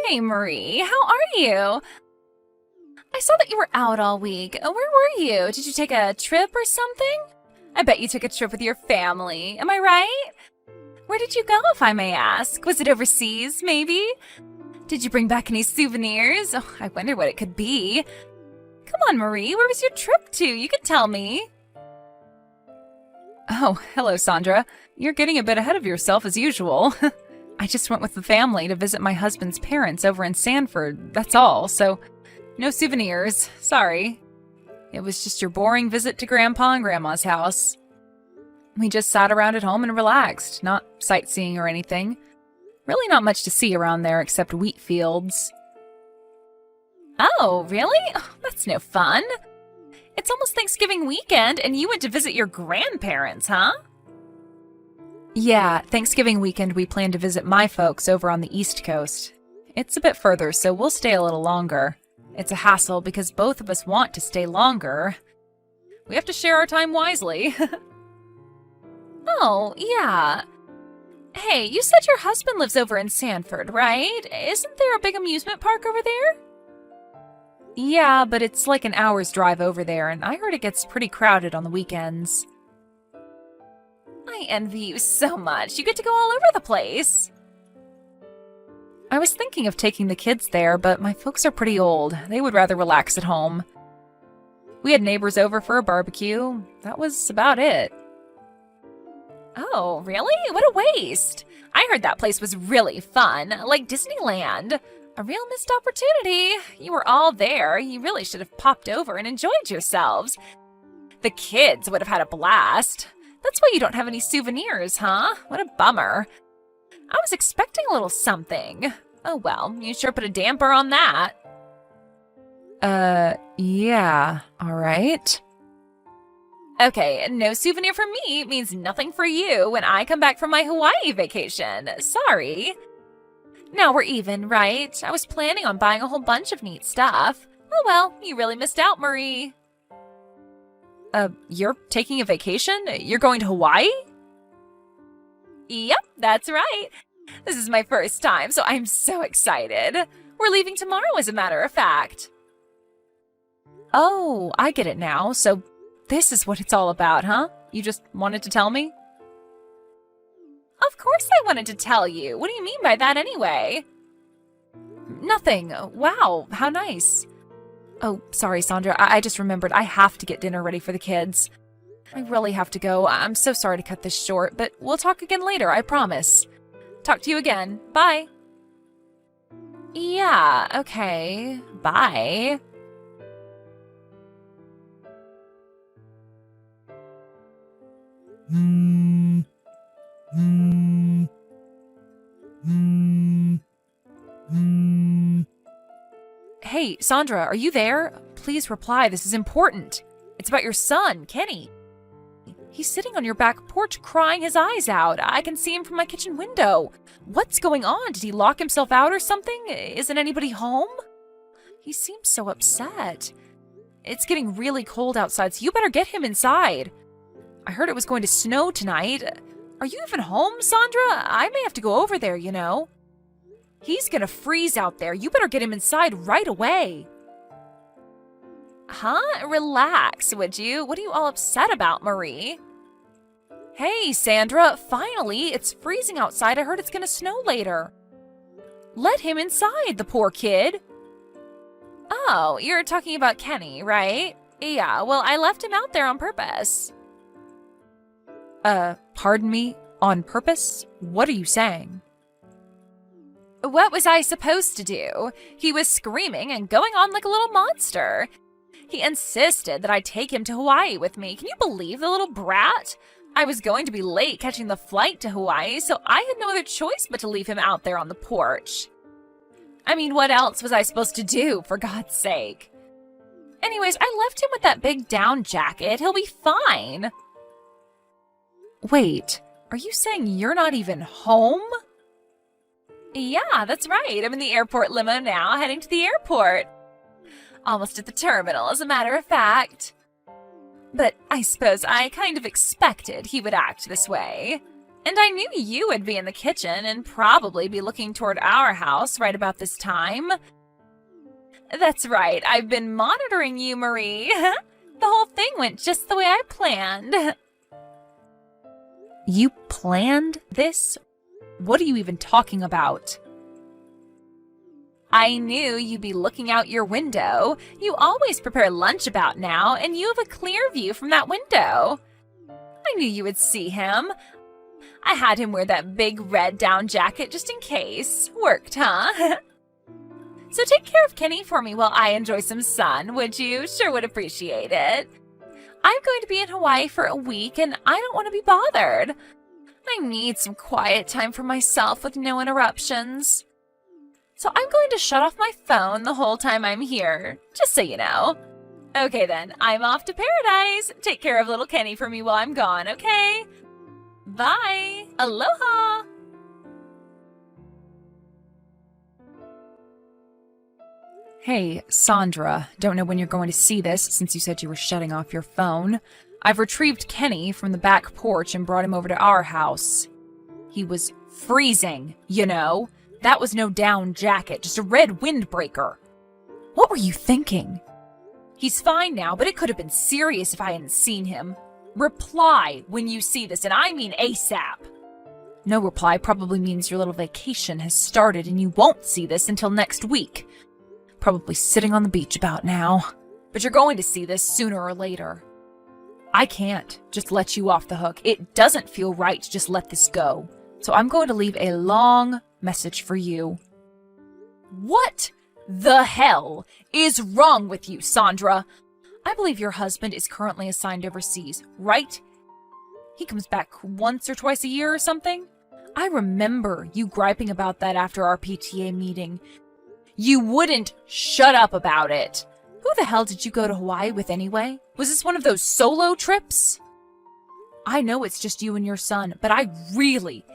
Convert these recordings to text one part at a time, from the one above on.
Hey, Marie, how are you? I saw that you were out all week. Where were you? Did you take a trip or something? I bet you took a trip with your family. Am I right? Where did you go, if I may ask? Was it overseas, maybe? Did you bring back any souvenirs? Oh, I wonder what it could be. Come on, Marie, where was your trip to? You can tell me. Oh, hello, Sandra. You're getting a bit ahead of yourself as usual. I just went with the family to visit my husband's parents over in Sanford, that's all, so no souvenirs, sorry. It was just your boring visit to Grandpa and Grandma's house. We just sat around at home and relaxed, not sightseeing or anything. Really not much to see around there except wheat fields. Oh, really? Oh, that's no fun. It's almost Thanksgiving weekend and you went to visit your grandparents, huh? Yeah, Thanksgiving weekend we plan to visit my folks over on the East Coast. It's a bit further, so we'll stay a little longer. It's a hassle because both of us want to stay longer. We have to share our time wisely. Oh, yeah. Hey, you said your husband lives over in Sanford, right? Isn't there a big amusement park over there? Yeah, but it's like an hour's drive over there, and I heard it gets pretty crowded on the weekends. I envy you so much. You get to go all over the place. I was thinking of taking the kids there, but my folks are pretty old. They would rather relax at home. We had neighbors over for a barbecue. That was about it. Oh, really? What a waste. I heard that place was really fun, like Disneyland. A real missed opportunity. You were all there. You really should have popped over and enjoyed yourselves. The kids would have had a blast. That's why you don't have any souvenirs, huh? What a bummer. I was expecting a little something. Oh well, you sure put a damper on that. Yeah, alright. Okay, no souvenir for me means nothing for you when I come back from my Hawaii vacation. Sorry. Now we're even, right? I was planning on buying a whole bunch of neat stuff. Oh well, you really missed out, Marie. You're taking a vacation? You're going to Hawaii? Yep, that's right. This is my first time, so I'm so excited. We're leaving tomorrow, as a matter of fact. Oh, I get it now. So this is what it's all about, huh? You just wanted to tell me? Of course I wanted to tell you. What do you mean by that anyway? Nothing. Wow, how nice. Oh, sorry, Sandra. I just remembered I have to get dinner ready for the kids. I really have to go. I'm so sorry to cut this short, but we'll talk again later, I promise. Talk to you again. Bye. Yeah, okay. Bye. Hey, Sandra, are you there? Please reply. This is important. It's about your son, Kenny. He's sitting on your back porch crying his eyes out. I can see him from my kitchen window. What's going on? Did he lock himself out or something? Isn't anybody home? He seems so upset. It's getting really cold outside, so you better get him inside. I heard it was going to snow tonight. Are you even home, Sandra? I may have to go over there, you know. He's gonna freeze out there. You better get him inside right away. Huh? Relax, would you? What are you all upset about, Marie? Hey, Sandra, finally, it's freezing outside. I heard it's gonna snow later. Let him inside, the poor kid. Oh, you're talking about Kenny, right? Yeah, well, I left him out there on purpose. Pardon me? On purpose? What are you saying? What was I supposed to do? He was screaming and going on like a little monster. He insisted that I take him to Hawaii with me. Can you believe the little brat? I was going to be late catching the flight to Hawaii, so I had no other choice but to leave him out there on the porch. I mean, what else was I supposed to do, for God's sake? Anyways, I left him with that big down jacket. He'll be fine. Wait, are you saying you're not even home? Yeah, that's right. I'm in the airport limo now, heading to the airport. Almost at the terminal, as a matter of fact. But I suppose I kind of expected he would act this way. And I knew you would be in the kitchen and probably be looking toward our house right about this time. That's right, I've been monitoring you, Marie. The whole thing went just the way I planned. You planned this? What are you even talking about? I knew you'd be looking out your window. You always prepare lunch about now, and you have a clear view from that window. I knew you would see him. I had him wear that big red down jacket just in case. Worked, huh? So take care of Kenny for me while I enjoy some sun, would you? Sure would appreciate it. I'm going to be in Hawaii for a week, and I don't want to be bothered. I need some quiet time for myself with no interruptions. So I'm going to shut off my phone the whole time I'm here, just so you know. Okay then, I'm off to paradise. Take care of little Kenny for me while I'm gone, okay? Bye. Aloha. Hey, Sandra, don't know when you're going to see this since you said you were shutting off your phone. I've retrieved Kenny from the back porch and brought him over to our house. He was freezing, you know. That was no down jacket, just a red windbreaker. What were you thinking? He's fine now, but it could have been serious if I hadn't seen him. Reply when you see this, and I mean ASAP. No reply probably means your little vacation has started and you won't see this until next week. Probably sitting on the beach about now. But you're going to see this sooner or later. I can't just let you off the hook. It doesn't feel right to just let this go. So I'm going to leave a long message for you. What the hell is wrong with you, Sandra? I believe your husband is currently assigned overseas, right? He comes back once or twice a year or something? I remember you griping about that after our PTA meeting. You wouldn't shut up about it. Who the hell did you go to Hawaii with anyway? Was this one of those solo trips? I know it's just you and your son, but I really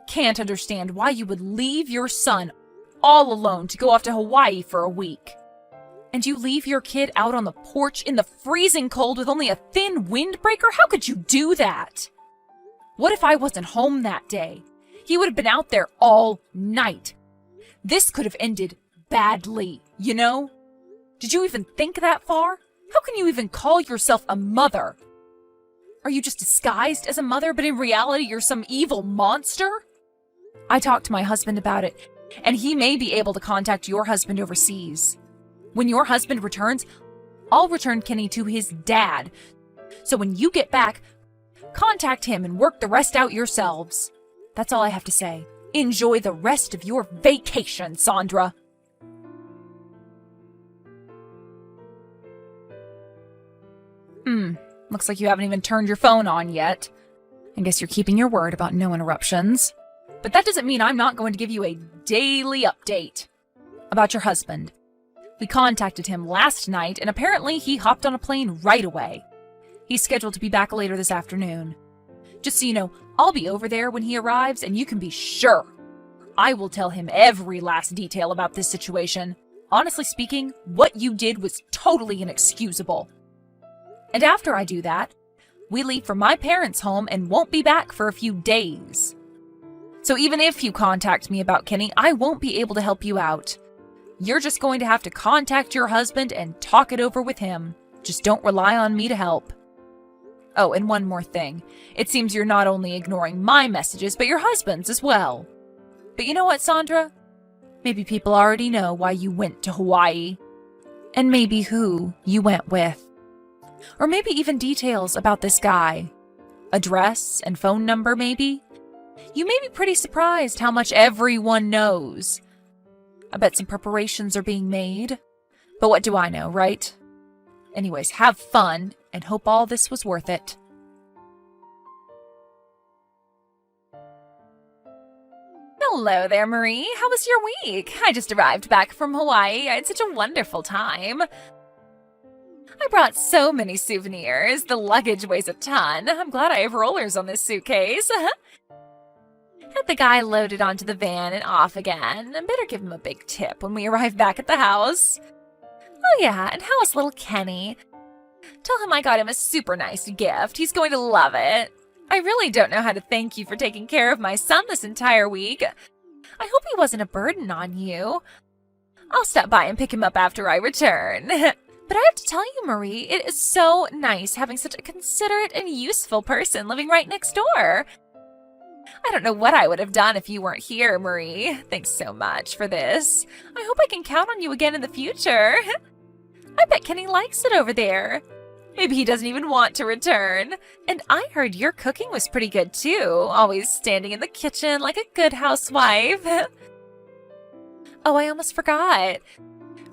can't understand why you would leave your son all alone to go off to Hawaii for a week. And you leave your kid out on the porch in the freezing cold with only a thin windbreaker? How could you do that? What if I wasn't home that day? He would have been out there all night. This could have ended badly, you know? Did you even think that far? How can you even call yourself a mother? Are you just disguised as a mother, but in reality you're some evil monster? I talked to my husband about it, and he may be able to contact your husband overseas. When your husband returns, I'll return Kenny to his dad. So when you get back, contact him and work the rest out yourselves. That's all I have to say. Enjoy the rest of your vacation, Sandra. Looks like you haven't even turned your phone on yet. I guess you're keeping your word about no interruptions. But that doesn't mean I'm not going to give you a daily update about your husband. We contacted him last night, and apparently he hopped on a plane right away. He's scheduled to be back later this afternoon. Just so you know, I'll be over there when he arrives, and you can be sure I will tell him every last detail about this situation. Honestly speaking, what you did was totally inexcusable. And after I do that, we leave for my parents' home and won't be back for a few days. So even if you contact me about Kenny, I won't be able to help you out. You're just going to have to contact your husband and talk it over with him. Just don't rely on me to help. Oh, and one more thing. It seems you're not only ignoring my messages, but your husband's as well. But you know what, Sandra? Maybe people already know why you went to Hawaii. And maybe who you went with. Or maybe even details about this guy. Address and phone number, maybe? You may be pretty surprised how much everyone knows. I bet some preparations are being made. But what do I know, right? Anyways, have fun, and hope all this was worth it. Hello there, Marie. How was your week? I just arrived back from Hawaii. I had such a wonderful time. I brought so many souvenirs. The luggage weighs a ton. I'm glad I have rollers on this suitcase. Had the guy loaded onto the van and off again. I better give him a big tip when we arrive back at the house. Oh yeah, and how's little Kenny? Tell him I got him a super nice gift. He's going to love it. I really don't know how to thank you for taking care of my son this entire week. I hope he wasn't a burden on you. I'll stop by and pick him up after I return. But I have to tell you, Marie, it is so nice having such a considerate and useful person living right next door. I don't know what I would have done if you weren't here, Marie. Thanks so much for this. I hope I can count on you again in the future. I bet Kenny likes it over there. Maybe he doesn't even want to return. And I heard your cooking was pretty good too, always standing in the kitchen like a good housewife. Oh, I almost forgot.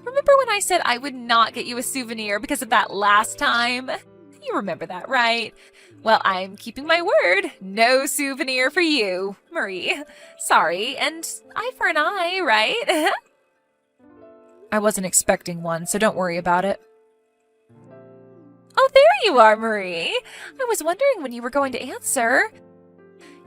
Remember when I said I would not get you a souvenir because of that last time? You remember that, right? Well, I'm keeping my word. No souvenir for you, Marie. Sorry, and eye for an eye, right? I wasn't expecting one, so don't worry about it. Oh, there you are, Marie. I was wondering when you were going to answer.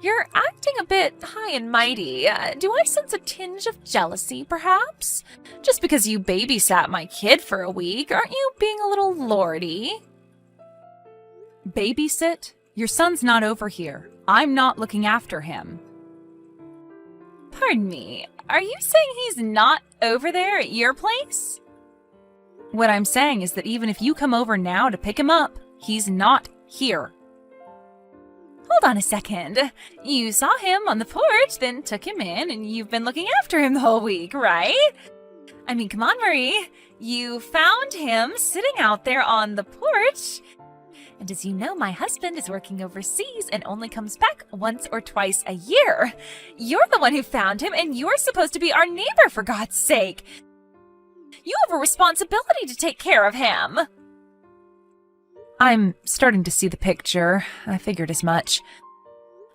You're acting a bit high and mighty. Do I sense a tinge of jealousy, perhaps? Just because you babysat my kid for a week, aren't you being a little lordy? Babysit? Your son's not over here. I'm not looking after him. Pardon me, are you saying he's not over there at your place? What I'm saying is that even if you come over now to pick him up, he's not here. Hold on a second. You saw him on the porch, then took him in, and you've been looking after him the whole week, right? I mean, come on, Marie. You found him sitting out there on the porch. And as you know, my husband is working overseas and only comes back once or twice a year. You're the one who found him, and you're supposed to be our neighbor, for God's sake. You have a responsibility to take care of him. I'm starting to see the picture. I figured as much.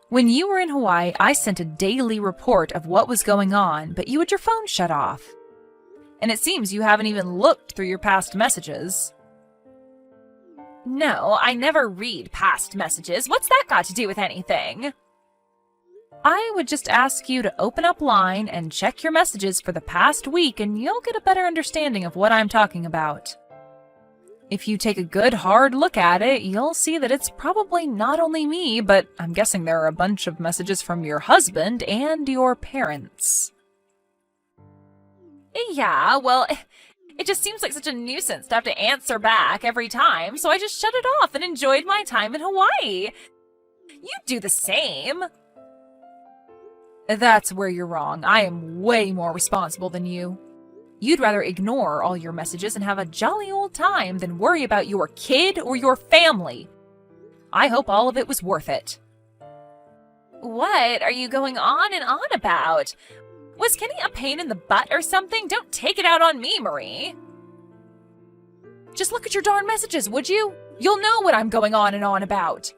When you were in Hawaii, I sent a daily report of what was going on, but you had your phone shut off. And it seems you haven't even looked through your past messages. No, I never read past messages. What's that got to do with anything? I would just ask you to open up Line and check your messages for the past week, and you'll get a better understanding of what I'm talking about. If you take a good hard look at it, you'll see that it's probably not only me, but I'm guessing there are a bunch of messages from your husband and your parents. Yeah, well, it just seems like such a nuisance to have to answer back every time, so I just shut it off and enjoyed my time in Hawaii. You'd do the same. That's where you're wrong. I am way more responsible than you. You'd rather ignore all your messages and have a jolly old time than worry about your kid or your family. I hope all of it was worth it. What are you going on and on about? Was Kenny a pain in the butt or something? Don't take it out on me, Marie. Just look at your darn messages, would you? You'll know what I'm going on and on about.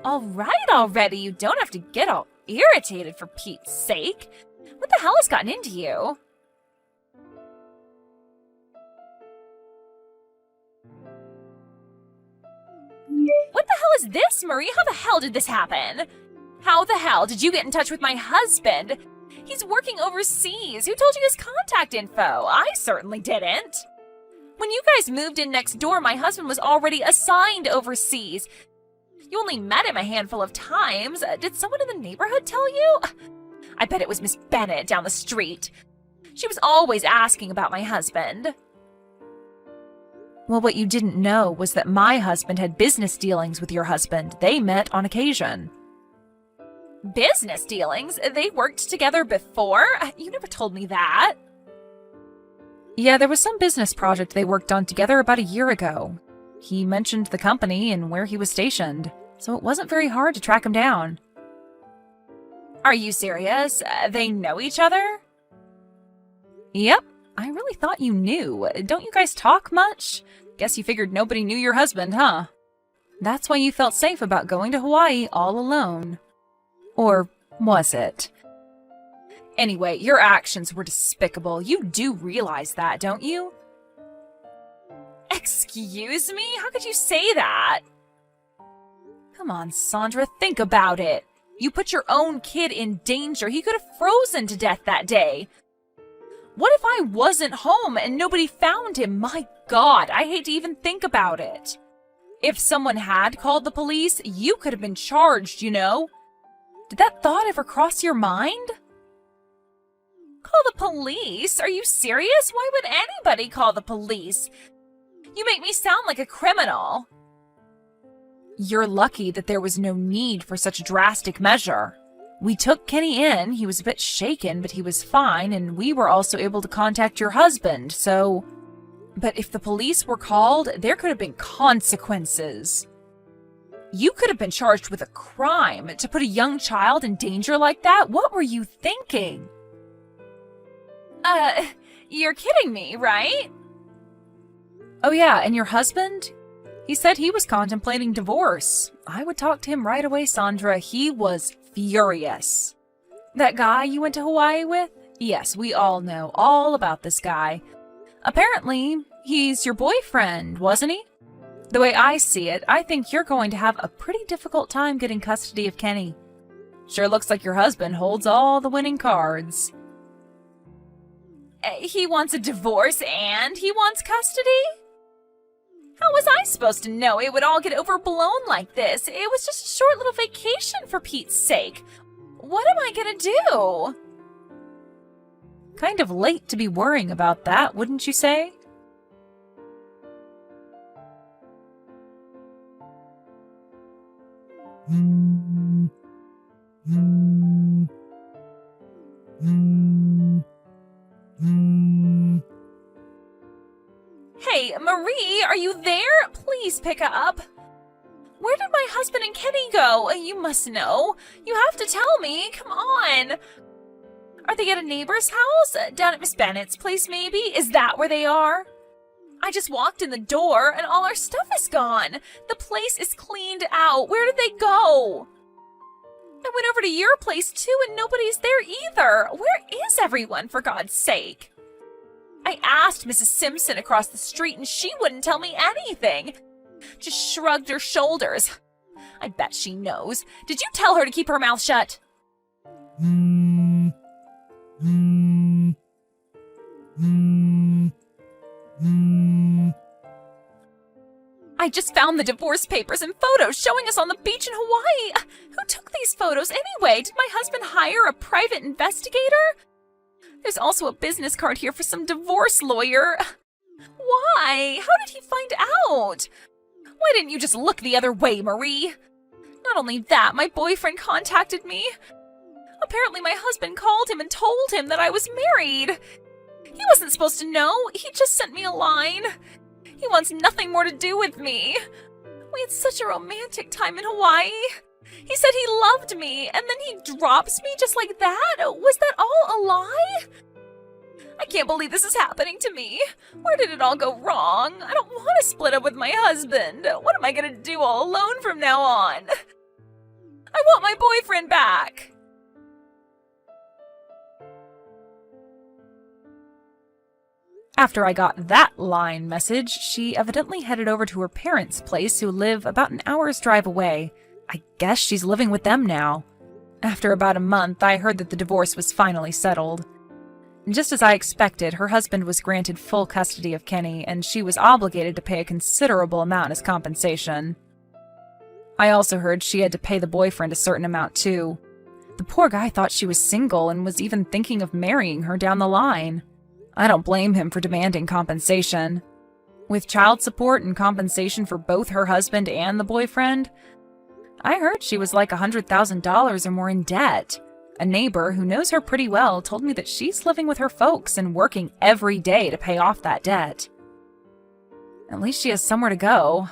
All right already, you don't have to get all irritated for Pete's sake. What the hell has gotten into you? What the hell is this, Marie? How the hell did this happen? How the hell did you get in touch with my husband? He's working overseas. Who told you his contact info? I certainly didn't. When you guys moved in next door, my husband was already assigned overseas. You only met him a handful of times. Did someone in the neighborhood tell you? I bet it was Miss Bennett down the street. She was always asking about my husband. Well, what you didn't know was that my husband had business dealings with your husband. They met on occasion. Business dealings? They worked together before? You never told me that. Yeah, there was some business project they worked on together about a year ago. He mentioned the company and where he was stationed, so it wasn't very hard to track him down. Are you serious? They know each other? Yep. I really thought you knew. Don't you guys talk much? Guess you figured nobody knew your husband, huh? That's why you felt safe about going to Hawaii all alone. Or was it? Anyway, your actions were despicable. You do realize that, don't you? Excuse me? How could you say that? Come on, Sandra, think about it. You put your own kid in danger. He could have frozen to death that day. What if I wasn't home and nobody found him? My God, I hate to even think about it. If someone had called the police, you could have been charged, you know. Did that thought ever cross your mind? Call the police? Are you serious? Why would anybody call the police? You make me sound like a criminal. You're lucky that there was no need for such a drastic measure. We took Kenny in, he was a bit shaken, but he was fine, and we were also able to contact your husband, so... But if the police were called, there could have been consequences. You could have been charged with a crime. To put a young child in danger like that? What were you thinking? You're kidding me, right? Oh yeah, and your husband? He said he was contemplating divorce. I would talk to him right away, Sandra. He was furious. That guy you went to Hawaii with? Yes, we all know all about this guy. Apparently, he's your boyfriend, wasn't he? The way I see it, I think you're going to have a pretty difficult time getting custody of Kenny. Sure looks like your husband holds all the winning cards. He wants a divorce and he wants custody? How was I supposed to know it would all get overblown like this? It was just a short little vacation for Pete's sake. What am I gonna do? Kind of late to be worrying about that, wouldn't you say? Hey, Marie, are you there? Please pick up. Where did my husband and Kenny go? You must know. You have to tell me. Come on. Are they at a neighbor's house? Down at Miss Bennett's place, maybe? Is that where they are? I just walked in the door and all our stuff is gone. The place is cleaned out. Where did they go? I went over to your place too and nobody's there either. Where is everyone, for God's sake? I asked Mrs. Simpson across the street and she wouldn't tell me anything. Just shrugged her shoulders. I bet she knows. Did you tell her to keep her mouth shut? I just found the divorce papers and photos showing us on the beach in Hawaii. Who took these photos anyway? Did my husband hire a private investigator? There's also a business card here for some divorce lawyer. Why? How did he find out? Why didn't you just look the other way, Marie? Not only that, my boyfriend contacted me. Apparently my husband called him and told him that I was married. He wasn't supposed to know. He just sent me a line. He wants nothing more to do with me. We had such a romantic time in Hawaii. He said he loved me, and then he drops me just like that? Was that all a lie? I can't believe this is happening to me. Where did it all go wrong? I don't want to split up with my husband. What am I going to do all alone from now on? I want my boyfriend back. After I got that line message, she evidently headed over to her parents' place, who live about an hour's drive away. I guess she's living with them now. After about a month, I heard that the divorce was finally settled. Just as I expected, her husband was granted full custody of Kenny, and she was obligated to pay a considerable amount as compensation. I also heard she had to pay the boyfriend a certain amount too. The poor guy thought she was single and was even thinking of marrying her down the line. I don't blame him for demanding compensation. With child support and compensation for both her husband and the boyfriend, I heard she was like $100,000 or more in debt. A neighbor who knows her pretty well told me that she's living with her folks and working every day to pay off that debt. At least she has somewhere to go.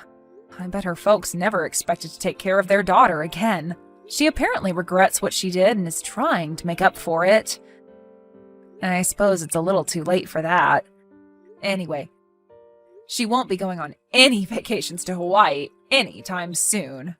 I bet her folks never expected to take care of their daughter again. She apparently regrets what she did and is trying to make up for it. And I suppose it's a little too late for that. Anyway, she won't be going on any vacations to Hawaii anytime soon.